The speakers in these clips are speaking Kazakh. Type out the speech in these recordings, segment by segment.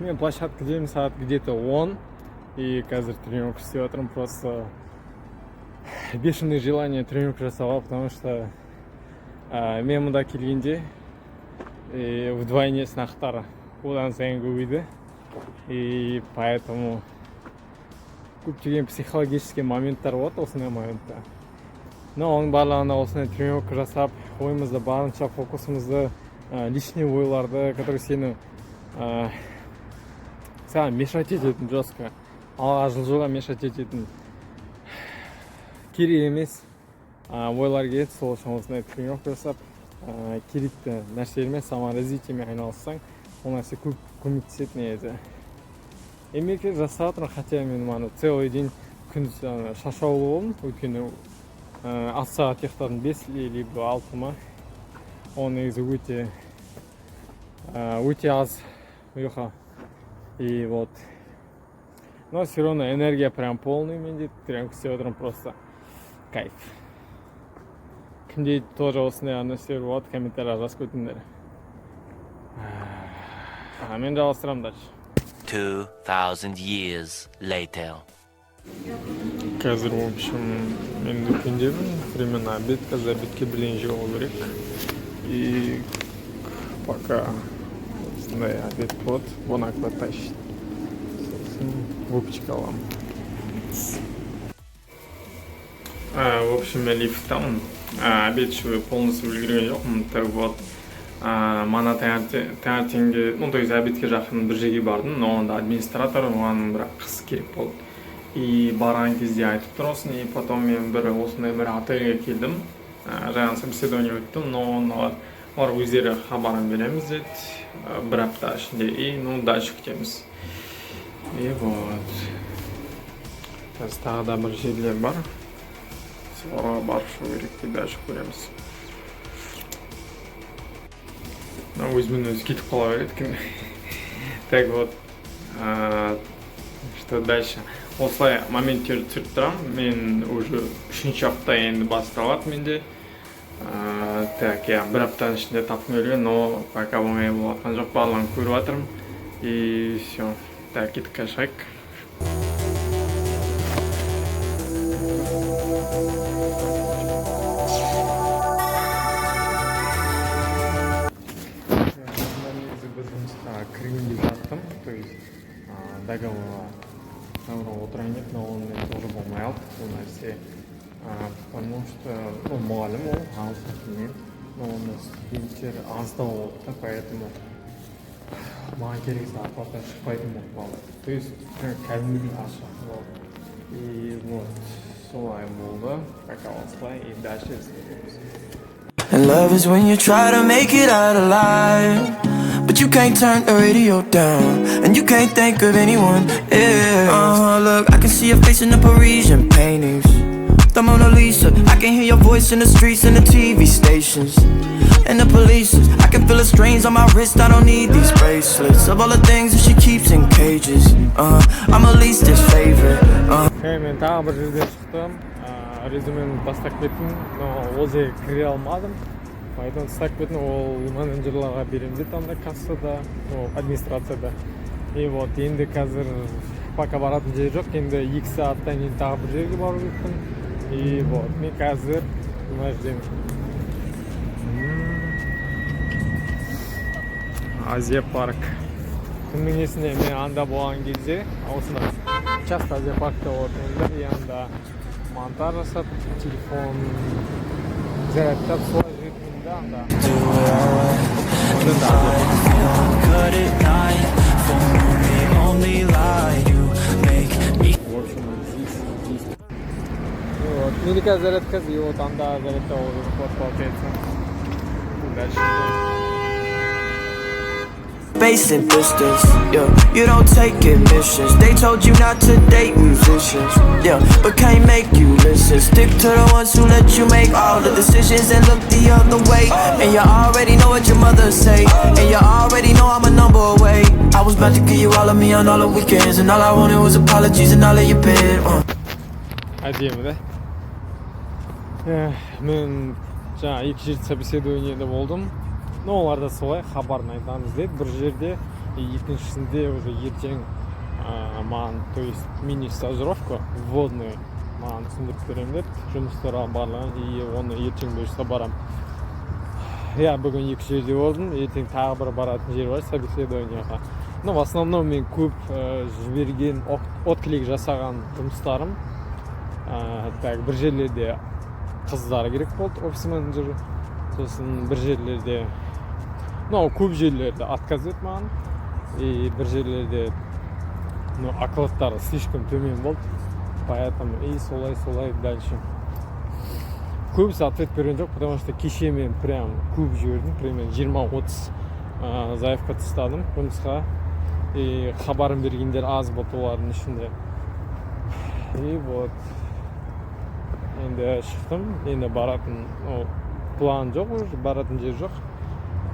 Мен площадкадемін сағат где-то 10. И қазір тренировка істеп жатырмын. Просто бешеное желание тренировка жасауға, потому что мен мұнда келгенде вдвойне сынақтар одан сайын көбейді. И поэтому көптеген психологический моменттар болады осындай моментта. Но оның барлығына осындай тренировка жасап, ойымызды барынша фокусымызды, лишний ойларды, которые сені саған мешать ететін жестко, алға жылжуға мешать ететін керек емес ойлар келеді. Сол үшін осындай тренировка жасап, керекті нәрселермен, саморазвитиемен айналыссаң, ол нәрсе көп көмектеседі негізі. Емеке жасап жатырмын, хотя мен целый день күн шаршаулы болдым, өйткені ас сағат ұйықтадым 5 либо 6 ма. Ол негізі өте аз ұйқы. И вот. Но все равно энергия прям полный менде. Тренировка істеп жатырмын, просто кайф. Кімде тоже осындай нәрселер болады, комментария жазып өтіңдер. Мен жалғастырамын дальше. 2000 years later. Қазір, в общем, мен дүкендемін. Временно обед, қазір обедке білен жеу керек. И пока осындай обед болады, бонаква тащит. Выпечка аламын. В общем, мен лифттамын. Обед еще полностью үлгерген жоқпын. Так вот, мана таңертеңге, то есть обедке жақын бір жерге бардым, но онда администратор оған бірақ қыс керек болды. И барған кезде айтып тұрсын, и потом мен осындай бір отельге келдім. Жаңа собеседование өттім, но олар өздері хабарын береміз деді, бір апта ішінде. И дальше күтеміз. И вот. Қазір тағы да бір жерлер бар. Соларға барып шығу керек, и дальше көреміз. Өзімен өзі кетіп қала береді. Так вот, что дальше? Осылай моменттерді түсіріп тұрамын. Мен уже 3-ші апта енді басталады менде. Так, бір аптаның ішінде тапқым келген, но пока оңай болған жоқ, барлығын көріп жатырмын. И все. Так, кеттік қашайық. Кіргенде жаттым, то есть договорға отырайын деп, но он тоже болмай алды, ол нәрсе. Потому что мұғалім ол ағылшын тілінен, но оны студенттер аздау болды, поэтому маған керек зарплата шықпайтын болып қалды. То есть кәдімгідей ашық болды. И вот солай болды, пока осылай, и дальше естеміз. And love is when you try to make it out alive, but you can't turn the radio down, and you can't think of anyone else. Look, I can see your face in the Parisian paintings, the Mona Lisa. I can hear your voice in the streets and the TV stations, and the police. I can feel the strains on my wrist, I don't need these bracelets. Of all the things that she keeps in cages, I'm at least his favorite. Мен тағы бір жерден шықтым, резюмені тастап кеттім, но ол жерге кіре алмадым. Поэтому тастап кеттім, ол менеджерларға беремін деді анда кассада, администрацияда. И вот енді қазір пока баратын жер жоқ, енді 2 сағаттан кейін тағы бір жерге бару кеттім. И вот мен қазір мына жерден Азия парк. Күннің есінде мен анда болған кезде, осында часто Азия паркта отырмын, и анда монтаж жасап, телефон зарядтап солай жүретінмін да анда. В общем, здесь. Вот, великая зарядка, и вот анда зарядка уже получается. Дальше идем. Spacing distance, yeah. You don't take admissions. They told you not to date musicians, yeah, but can't make you listen. Stick to the ones who let you make all the decisions and look the other way. And you already know what your mother say, and you already know I'm a number away. I was about to give you all of me on all the weekends, and all I wanted was apologies and all of your bed. Әдемі да? Мен жаңа 2 жерде собеседованиеде болдым. но олар да солай хабарын айтамыз деді бір жерде. Екіншісінде уже ертең маған, то есть мини стажировка вводный маған түсіндіріп беремін деді жұмыстарға барлығын, и оны ертең бұйырса барам. Бүгін 2 жерде болдым, ертең тағы бір баратын жер бар собеседованияға. В основном мен көп жіберген отклик жасаған жұмыстарым бір жерлерде қыздар керек болды, офис менеджері, сосын бір жерлерде көп жерлерде отказ етті маған, и бір жерлерде окладтары слишком төмен болды, поэтому солай дальше. Көбісі ответ берген жоқ, потому что кеше мен прям көп жібердім, примерно 20-30 заявка тастадым жұмысқа, и хабарын бергендер аз болды олардың ішінде. И вот енді шықтым, енді баратын план жоқ, уже баратын жер жоқ,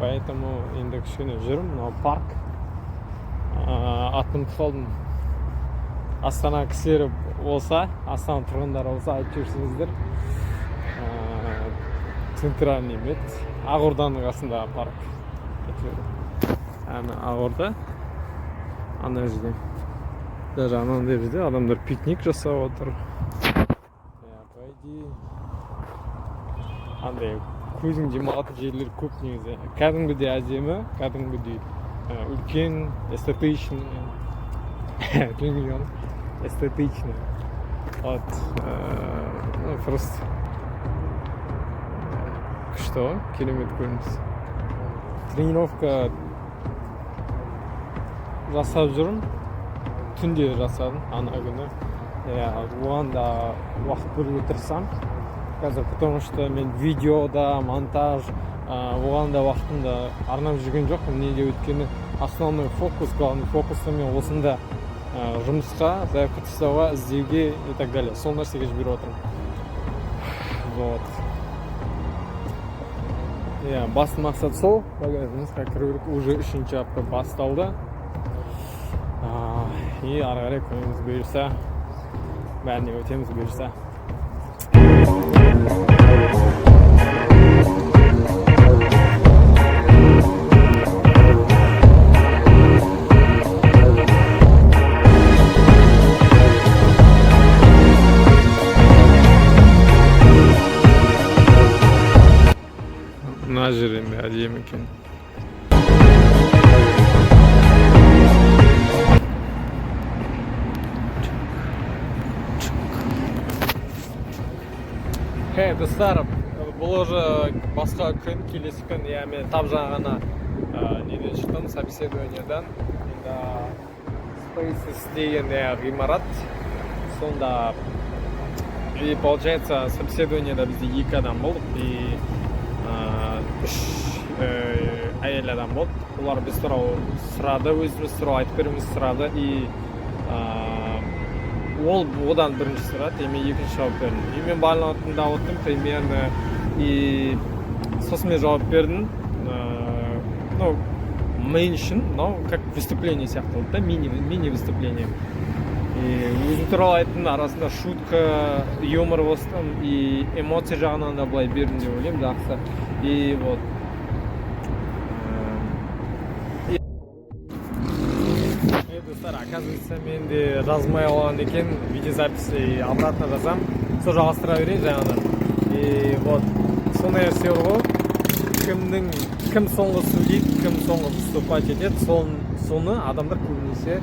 поэтому енді кішкене жүрім, парк. Аттым қалдым. Астана кісілері болса, Астана тұрғындары болса айтып жүрсіңіздер. Центральный мет, Ақорданың қасындағы парк. Ақорда, ана жерде. Даже анандай жерде адамдар пикник жасап отыр. Андай көзің демалатын жерлер көп негізі. Кәдімгідей әдемі, кәдімгідей үлкен, эстетичный. Эстетичный. Вот. Просто что? Керемет көрініс. Тренировка жасап жүрмін. Түнде жасадым, ана күні. Оған да уақыт бөлуге тырысам. Қазір, потому что мен видеода, монтаж, оған да уақытымда арнап жүрген жоқпын. Неге өткені основной фокус, главный фокусты мен осында жұмысқа, заявка тастауға, іздеуге и так далее. Сол нәрсеге жіберіп отырмын. Вот. Басты мақсат сол. Жұмысқа кіру керек, уже 3-ші апта басталды. И ары қарай көңіліміз бұйырса, бәріне өтеміз бұйырса. Мына жер енді әдемі екен. Достар, бұл уже басқа күн, келесі күн, мен тап жаңа ғана неден шықтым, собеседованиядан. Енді Spaces деген ғимарат. Сонда, и получается, собеседованияда бізде 2 адам болдық, и 3 әйел адам болды. Олар біз туралы сұрады, өзіміз туралы айтып беруіміз сұрады, и ол одан бірінші сұрады, мен екінші жауап бердім. Мен барлығын тыңдап отырдым примерно, и сосын мен жауап бердім. Мен үшін, как выступление сияқты болды да, мини выступление. Өзім туралы айттым, арасында шутка, юмор болсын, и эмоция жағынан да былай бердім деп ойлаймын, жақсы. И вот. Достар, оказывается, мен де жазмай алған екен, видеозапись обратно жазам, сол жалғастыра берейін жаңадан. И вот, сондай нәрсе ғой, кім соңғы сөйлейді, кім соңғы выступать етеді, соны адамдар көбінесе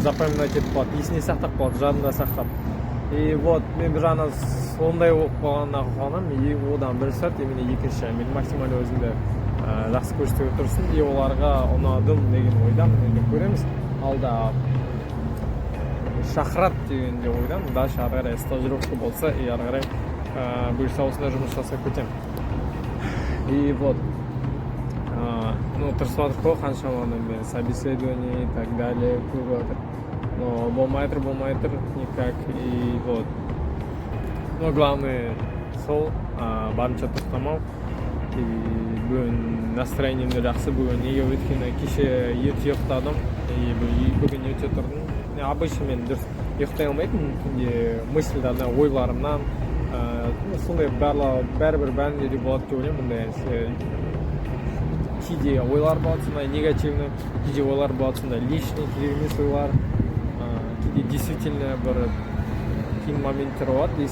запоминать етіп қалады, есіне сақтап қалады, жадында сақтап. И вот, мен бір жағынан сондай болып қалғанына қуанамын, и одан бір сәт, еміне екінші, мен максимально өзімді жақсы көрсетуге тұрсын, и оларға ұнадым деген ойдамын, енді көреміз. Алда шақырат дегенде ойдамын, дальше ары қарай стажировка болса, и ары қарай бұйырса осында жұмыс жасап кетемін. И вот, тырысып жатыр қой, қаншама мен собеседование и так далее көп жатыр. Но болмай тұр никак. И вот, но главное сол, барынша тоқтамау. И бүгін настроениемде жақсы, бүгін неге өткені кеше ерте ұйықтадым, и бүгін өте тұрдым. Обычно мен дұрыс ұйықтай алмайтын, мысльдардан, ойларымнан, сондай бәрібір бәрінде болады деп ойлаймын, бұндай кейде ойлар болады сондай негативный, кейде ойлар болады сондай лишний керек емес ойлар, кейде действительно бір қиын моменттер болады, и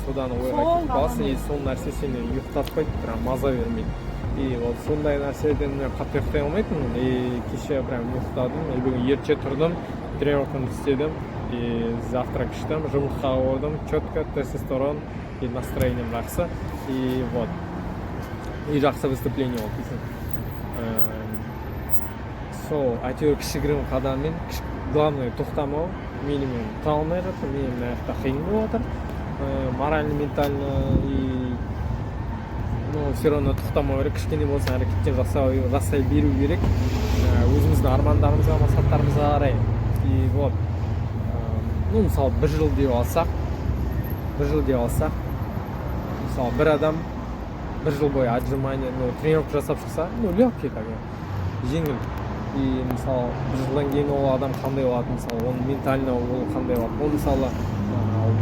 содан ойға кетіп қаласың, и сол нәрсе сені ұйықтатпайды, прям маза бермейді. И вот сондай нәрседен мен қатты ұйықтай алмайтынмын, и кеше прям ұйықтадым, и бүгін ерте тұрдым, тренировканы істедім, и завтрак іштім, жұмысқа ордым, четко, тестостерон, и настроением жақсы, и вот, и жақсы выступление болды дейсің. Сол, әйтеуір кішігірім қадаммен, главное тоқтамау, менімен тұра алмай жатыр, менің мына жақта қиын болып жатыр, морально, ментально, и все равно тоқтамау керек, кішкене болсын әрекеттен жасай беру керек, өзіміздің армандарымызға, мақсаттарымызға қарай. И вот, мысалы бір жыл деп алсақ, мысалы бір адам бір жыл бойы отжимание, тренировка жасап шықса, легкий такой, жеңіл. И мысалы бір жылдан кейін ол адам қандай болады, мысалы оның ментально ол қандай болады. Ол мысалы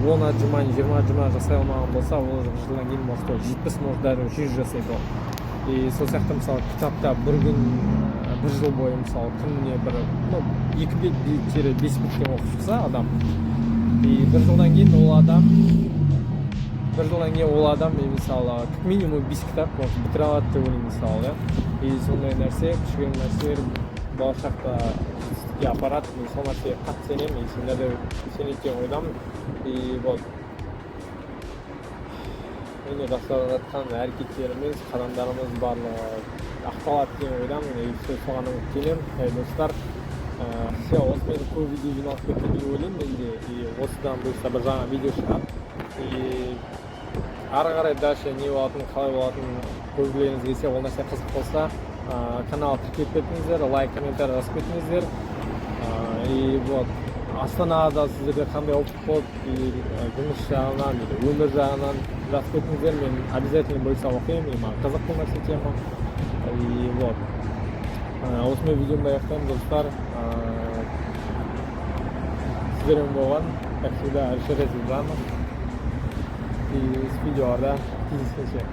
10 отжимание, 20 отжимание жасай алмаған болса, ол жылдан кейін может 70, может даже 100 жасайды ол. И сол сияқты мысалы кітапта бір күн, бір жыл бойы мысалы күніне бір 2 бет-5 беттен оқып шықса адам, и бір жылдан кейін ол адам мысалы как минимум 5 кітап бітіре алады деп ойлаймын мысалы, и сондай нәрсе, кішігірім нәрселер болашақта жетістікке апарады. Мен сол нәрсеге қатты сенемін, и сендер де сенеді деп ойламын. И вот міне жасап жатқан әрекеттеріміз, қадамдарымыз барлығы ақталады деп ойламын, и соған үміттенемін. Достар, все, осымен көп видео жиналып кетті деп ойлаймын менде, и осыдан бұйырса бір жаңа видео шығады. И ары қарай дальше не болатынын, қалай болатынын көргілеріңіз келсе, ол нәрсе қызық болса, канал тіркеліп кетіңіздер, лайк, комментарий жазып кетіңіздер. И вот, Астанада сіздерде қандай опыт болды, и жұмыс жағынан, өмір жағынан жазып кетіңіздер, мен обязательно бөлісе оқимын, маған қызық бұл нәрсе тема. И вот, осымен видеомды аяқтаймын, достар. Сіздермен болған, как всегда, Алишер Рязанов. И с видеода кездескенше.